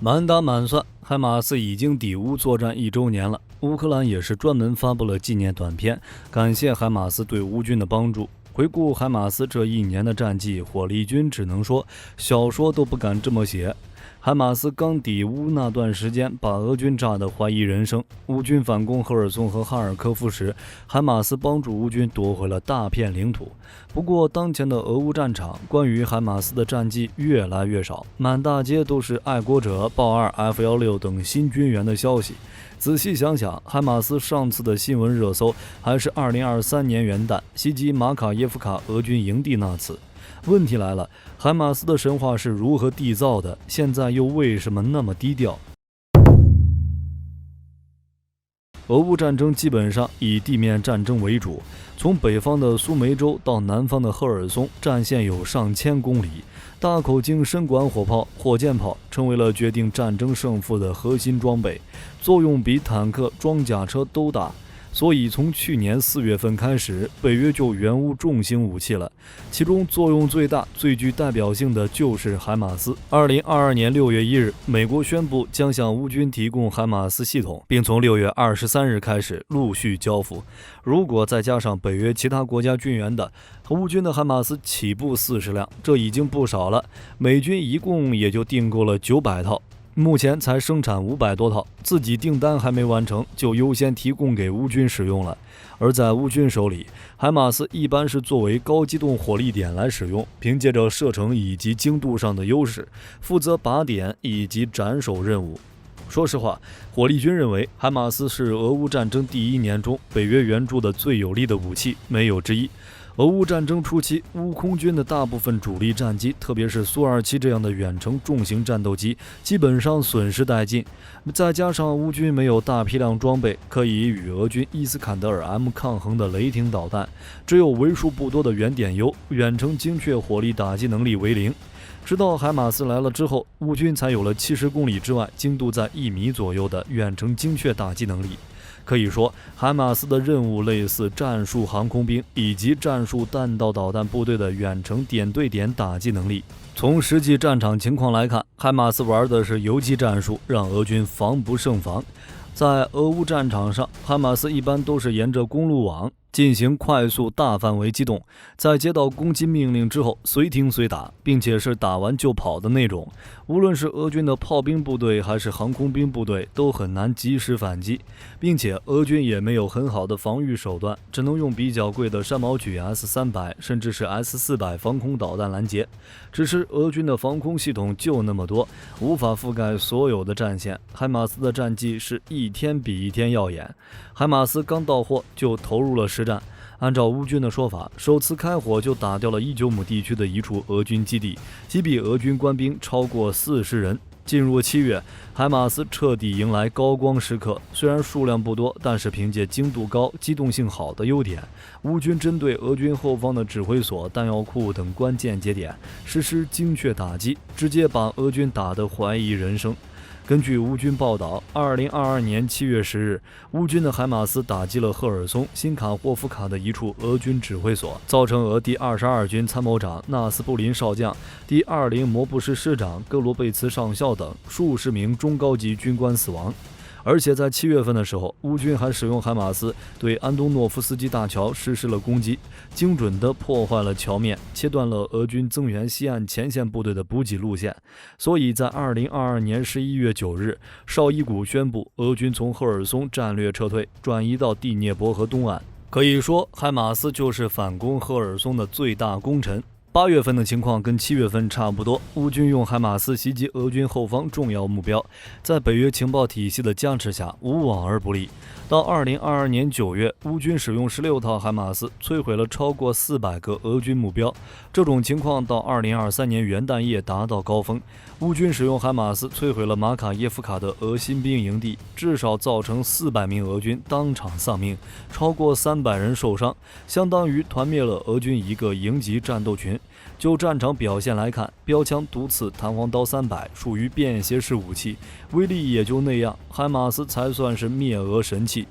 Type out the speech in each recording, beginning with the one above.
满打满算，海马斯已经抵乌作战1周年了。乌克兰也是专门发布了纪念短片，感谢海马斯对乌军的帮助。回顾海马斯这1年的战绩，火力军只能说小说都不敢这么写。海马斯刚抵乌那段时间，把俄军炸得怀疑人生。乌军反攻赫尔松和哈尔科夫时，海马斯帮助乌军夺回了大片领土。不过，当前的俄乌战场，关于海马斯的战绩越来越少，满大街都是爱国者、豹2、F-16等新军援的消息。仔细想想，海马斯上次的新闻热搜还是2023年元旦袭击马卡耶夫卡俄军营地那次。问题来了，海马斯的神话是如何缔造的？现在又为什么那么低调？俄乌战争基本上以地面战争为主，从北方的苏梅州到南方的赫尔松，战线有上千公里。大口径深管火炮、火箭炮成为了决定战争胜负的核心装备，作用比坦克、装甲车都大。所以从去年4月份开始，北约就援乌重型武器了，其中作用最大、最具代表性的就是海马斯。2022年6月1日，美国宣布将向乌军提供海马斯系统，并从6月23日开始陆续交付。如果再加上北约其他国家军援的，乌军的海马斯起步40辆，这已经不少了。美军一共也就订购了900套。目前才生产500多套，自己订单还没完成，就优先提供给乌军使用了。而在乌军手里，海马斯一般是作为高机动火力点来使用，凭借着射程以及精度上的优势，负责靶点以及斩首任务。说实话，火力军认为海马斯是俄乌战争第1年中北约援助的最有力的武器，没有之一。俄乌战争初期，乌空军的大部分主力战机，特别是苏27这样的远程重型战斗机，基本上损失殆尽。再加上乌军没有大批量装备可以与俄军伊斯坎德尔 M 抗衡的雷霆导弹，只有为数不多的原点优，远程精确火力打击能力为零。直到海马斯来了之后，乌军才有了70公里之外、精度在1米左右的远程精确打击能力。可以说，海马斯的任务类似战术航空兵以及战术弹道导弹部队的远程点对点打击能力。从实际战场情况来看，海马斯玩的是游击战术，让俄军防不胜防。在俄乌战场上，海马斯一般都是沿着公路网进行快速大范围机动，在接到攻击命令之后随停随打，并且是打完就跑的那种。无论是俄军的炮兵部队还是航空兵部队都很难及时反击，并且俄军也没有很好的防御手段，只能用比较贵的山毛榉 S300 甚至是 S400 防空导弹拦截。只是俄军的防空系统就那么多，无法覆盖所有的战线。海马斯的战绩是一天比一天耀眼。海马斯刚到货就投入了实战，按照乌军的说法，首次开火就打掉了19亩地区的一处俄军基地，击毙俄军官兵超过40人。进入7月，海马斯彻底迎来高光时刻，虽然数量不多，但是凭借精度高、机动性好的优点，乌军针对俄军后方的指挥所、弹药库等关键节点实施精确打击，直接把俄军打得怀疑人生。根据乌军报道，2022年7月10日，乌军的海马斯打击了赫尔松、新卡霍夫卡的一处俄军指挥所，造成俄第22军参谋长纳斯布林少将、第20摩步师师长戈罗贝茨上校等数十名中高级军官死亡。而且在7月份的时候，乌军还使用海马斯对安东诺夫斯基大桥实施了攻击，精准地破坏了桥面，切断了俄军增援西岸前线部队的补给路线。所以在2022年11月9日，绍伊古宣布俄军从赫尔松战略撤退，转移到第聂伯河东岸。可以说，海马斯就是反攻赫尔松的最大功臣。8月份的情况跟7月份差不多，乌军用海马斯袭击俄军后方重要目标，在北约情报体系的加持下无往而不利。到2022年9月，乌军使用16套海马斯摧毁了超过400个俄军目标。这种情况到2023年元旦夜达到高峰，乌军使用海马斯摧毁了马卡耶夫卡的俄新兵营地，至少造成400名俄军当场丧命，超过300人受伤，相当于团灭了俄军一个营级战斗群。就战场表现来看，标枪、毒刺、弹簧刀300属于便携式武器，威力也就那样，海马斯才算是灭俄神器。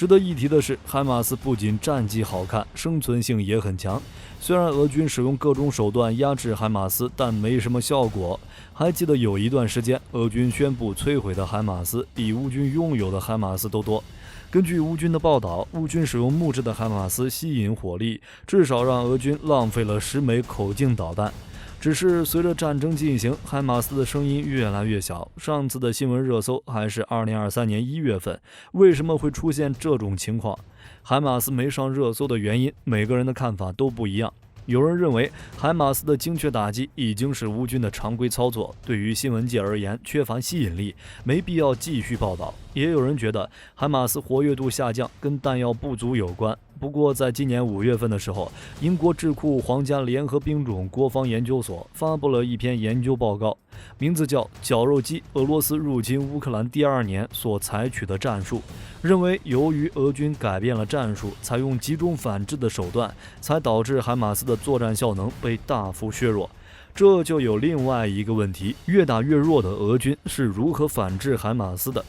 值得一提的是，海马斯不仅战绩好看，生存性也很强。虽然俄军使用各种手段压制海马斯，但没什么效果。还记得有一段时间，俄军宣布摧毁的海马斯比乌军拥有的海马斯都多。根据乌军的报道，乌军使用木质的海马斯吸引火力，至少让俄军浪费了10枚口径导弹。只是随着战争进行，海马斯的声音越来越小。上次的新闻热搜还是2023年1月份，为什么会出现这种情况？海马斯没上热搜的原因，每个人的看法都不一样。有人认为海马斯的精确打击已经是乌军的常规操作，对于新闻界而言缺乏吸引力，没必要继续报道。也有人觉得海马斯活跃度下降跟弹药不足有关。不过在今年5月份的时候，英国智库皇家联合兵种国防研究所发布了一篇研究报告，名字叫《绞肉机：俄罗斯入侵乌克兰第2年所采取的战术》，认为由于俄军改变了战术，采用集中反制的手段，才导致海马斯的作战效能被大幅削弱。这就有另外一个问题，越打越弱的俄军是如何反制海马斯的？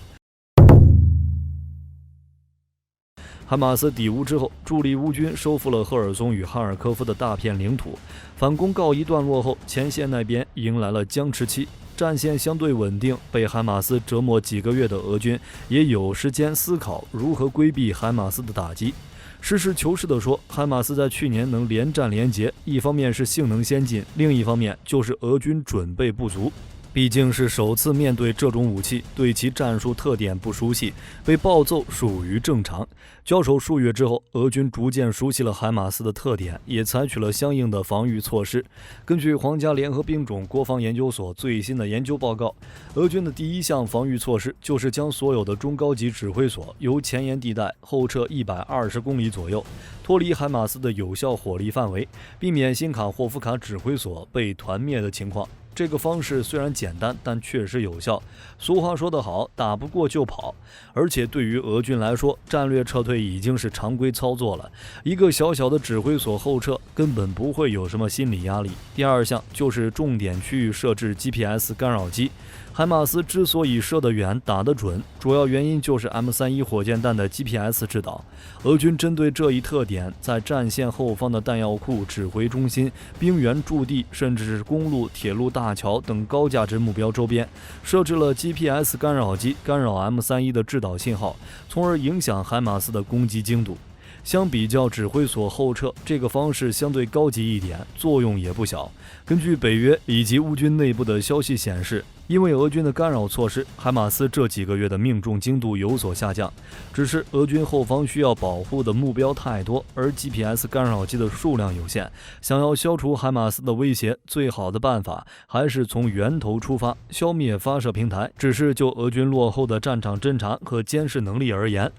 海马斯抵乌之后，助力乌军收复了赫尔松与哈尔科夫的大片领土。反攻告一段落后，前线那边迎来了僵持期，战线相对稳定。被海马斯折磨几个月的俄军也有时间思考如何规避海马斯的打击。实事求是地说，海马斯在去年能连战连捷，一方面是性能先进，另一方面就是俄军准备不足。毕竟是首次面对这种武器，对其战术特点不熟悉，被暴揍属于正常。交手数月之后，俄军逐渐熟悉了海马斯的特点，也采取了相应的防御措施。根据皇家联合兵种国防研究所最新的研究报告，俄军的第一项防御措施就是将所有的中高级指挥所由前沿地带后撤120公里左右，脱离海马斯的有效火力范围，避免新卡霍夫卡指挥所被团灭的情况。这个方式虽然简单，但确实有效。俗话说得好，打不过就跑。而且对于俄军来说，战略撤退已经是常规操作了，一个小小的指挥所后撤根本不会有什么心理压力。第二项就是重点区域设置 GPS 干扰机。海马斯之所以射得远、打得准，主要原因就是 M31 火箭弹的 GPS 制导。俄军针对这一特点，在战线后方的弹药库、指挥中心、兵员驻地，甚至是公路、铁路大桥等高价值目标周边，设置了 GPS 干扰机，干扰 M31 的制导信号，从而影响海马斯的攻击精度。相比较指挥所后撤，这个方式相对高级一点，作用也不小。根据北约以及乌军内部的消息显示，因为俄军的干扰措施，海马斯这几个月的命中精度有所下降。只是俄军后方需要保护的目标太多，而 GPS 干扰机的数量有限，想要消除海马斯的威胁，最好的办法还是从源头出发，消灭发射平台。只是就俄军落后的战场侦察和监视能力而言，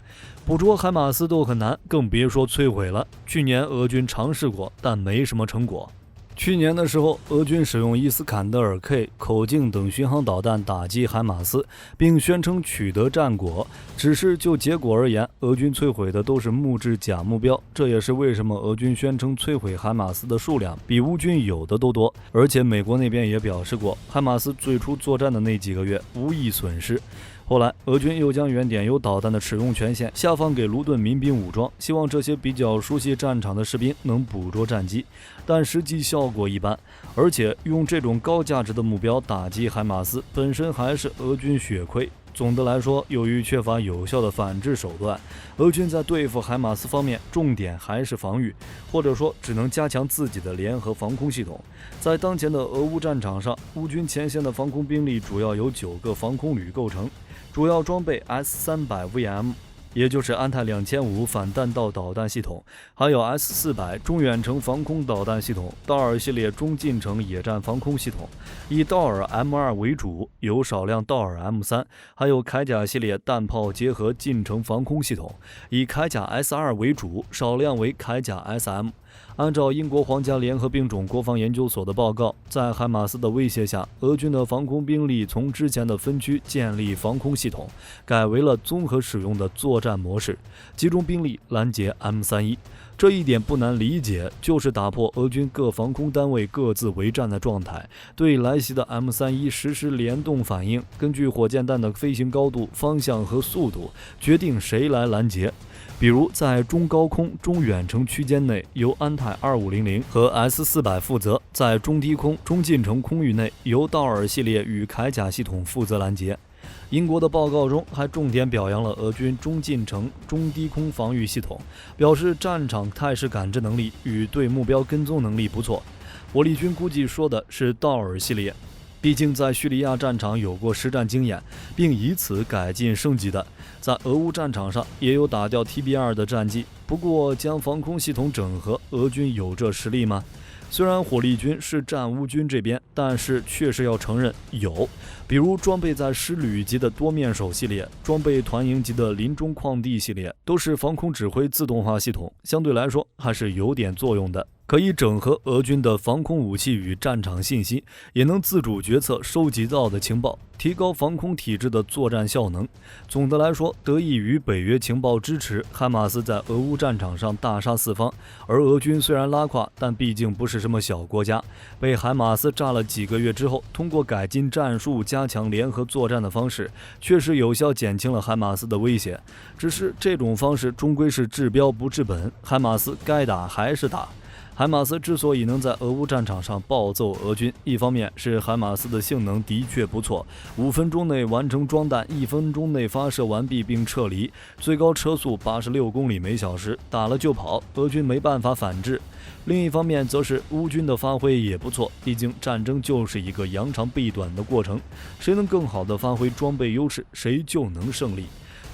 捕捉海马斯都很难，更别说摧毁了。去年俄军尝试过，但没什么成果。去年的时候，俄军使用伊斯坎德尔 K 口径等巡航导弹打击海马斯，并宣称取得战果。只是就结果而言，俄军摧毁的都是木质假目标，这也是为什么俄军宣称摧毁海马斯的数量比乌军有的都多。而且美国那边也表示过，海马斯最初作战的那几个月无意损失。后来，俄军又将原点油导弹的使用权限下放给卢顿民兵武装，希望这些比较熟悉战场的士兵能捕捉战机，但实际效果一般。而且用这种高价值的目标打击海马斯，本身还是俄军血亏。总的来说，由于缺乏有效的反制手段，俄军在对付海马斯方面重点还是防御，或者说只能加强自己的联合防空系统。在当前的俄乌战场上，乌军前线的防空兵力主要由9个防空旅构成，主要装备 S300VM， 也就是安泰2500反弹道导弹系统，还有 S400 中远程防空导弹系统、道尔系列中近程野战防空系统，以道尔 M2 为主，有少量道尔 M3， 还有铠甲系列弹炮结合近程防空系统，以铠甲 S2 为主，少量为铠甲 SM。按照英国皇家联合兵种国防研究所的报告，在海马斯的威胁下，俄军的防空兵力从之前的分区建立防空系统，改为了综合使用的作战模式，集中兵力拦截 M31。这一点不难理解，就是打破俄军各防空单位各自为战的状态，对来袭的 M31 实施联动反应，根据火箭弹的飞行高度、方向和速度，决定谁来拦截。比如在中高空、中远程区间内由安泰2500和 S400负责，在中低空、中近程空域内由道尔系列与铠甲系统负责拦截。英国的报告中还重点表扬了俄军中近程、中低空防御系统，表示战场态势感知能力与对目标跟踪能力不错。火力军估计说的是道尔系列，毕竟在叙利亚战场有过实战经验，并以此改进升级的。在俄乌战场上也有打掉 TB2 的战绩，不过将防空系统整合，俄军有这实力吗？虽然火力军是站乌军这边，但是确实要承认有，比如装备在师旅级的多面手系列，装备团营级的林中矿地系列，都是防空指挥自动化系统，相对来说还是有点作用的，可以整合俄军的防空武器与战场信息，也能自主决策收集到的情报，提高防空体制的作战效能。总的来说，得益于北约情报支持，哈马斯在俄乌战场上大杀四方。而俄军虽然拉胯，但毕竟不是什么小国家，被海马斯炸了几个月之后，通过改进战术、加强联合作战的方式，确实有效减轻了海马斯的威胁。只是这种方式终归是治标不治本，海马斯该打还是打。海马斯之所以能在俄乌战场上暴揍俄军，一方面是海马斯的性能的确不错，5分钟内完成装弹，1分钟内发射完毕并撤离，最高车速86公里每小时，打了就跑，俄军没办法反制。另一方面则是乌军的发挥也不错，毕竟战争就是一个扬长避短的过程，谁能更好地发挥装备优势，谁就能胜利。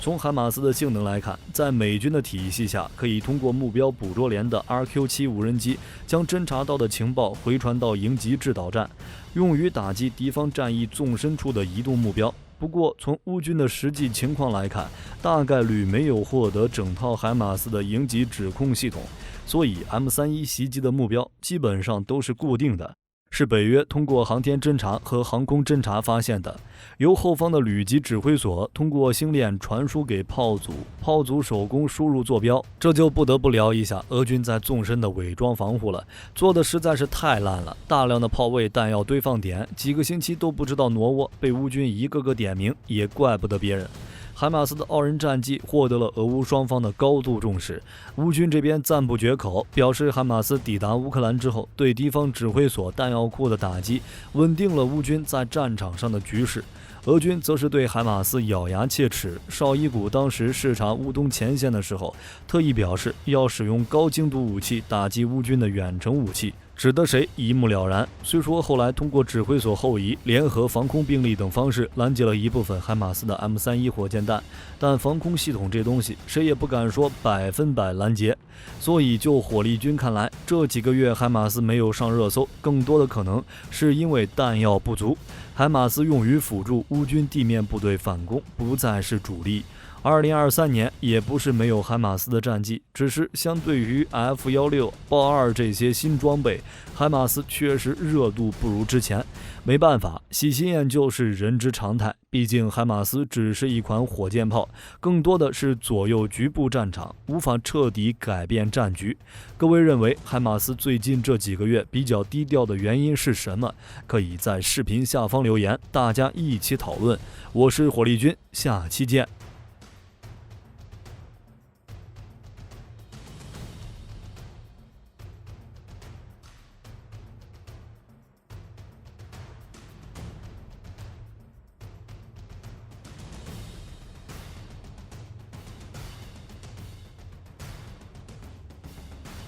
从海马斯的性能来看，在美军的体系下，可以通过目标捕捉连的 RQ-7 无人机，将侦察到的情报回传到营级制导站，用于打击敌方战役纵深处的移动目标。不过，从乌军的实际情况来看，大概率没有获得整套海马斯的营级指控系统，所以 M31袭击的目标基本上都是固定的。是北约通过航天侦察和航空侦察发现的，由后方的旅级指挥所通过星链传输给炮组，炮组手工输入坐标。这就不得不聊一下俄军在纵深的伪装防护了，做的实在是太烂了，大量的炮位弹药堆放点，几个星期都不知道挪窝，被乌军一个个点名，也怪不得别人。海马斯的傲人战绩获得了俄乌双方的高度重视，乌军这边赞不绝口，表示海马斯抵达乌克兰之后，对敌方指挥所、弹药库的打击，稳定了乌军在战场上的局势。俄军则是对海马斯咬牙切齿，绍伊古当时视察乌东前线的时候，特意表示要使用高精度武器打击乌军的远程武器，指的谁一目了然。虽说后来通过指挥所后移、联合防空兵力等方式拦截了一部分海马斯的 M31火箭弹，但防空系统这东西谁也不敢说100%拦截。所以就火力军看来，这几个月海马斯没有上热搜，更多的可能是因为弹药不足。海马斯用于辅助乌军地面部队反攻，不再是主力。2023年也不是没有海马斯的战绩，只是相对于 F-16、豹2这些新装备，海马斯确实热度不如之前。没办法，喜新厌旧是人之常态，毕竟海马斯只是一款火箭炮，更多的是左右局部战场，无法彻底改变战局。各位认为海马斯最近这几个月比较低调的原因是什么？可以在视频下方留言，大家一起讨论。我是火力军，下期见。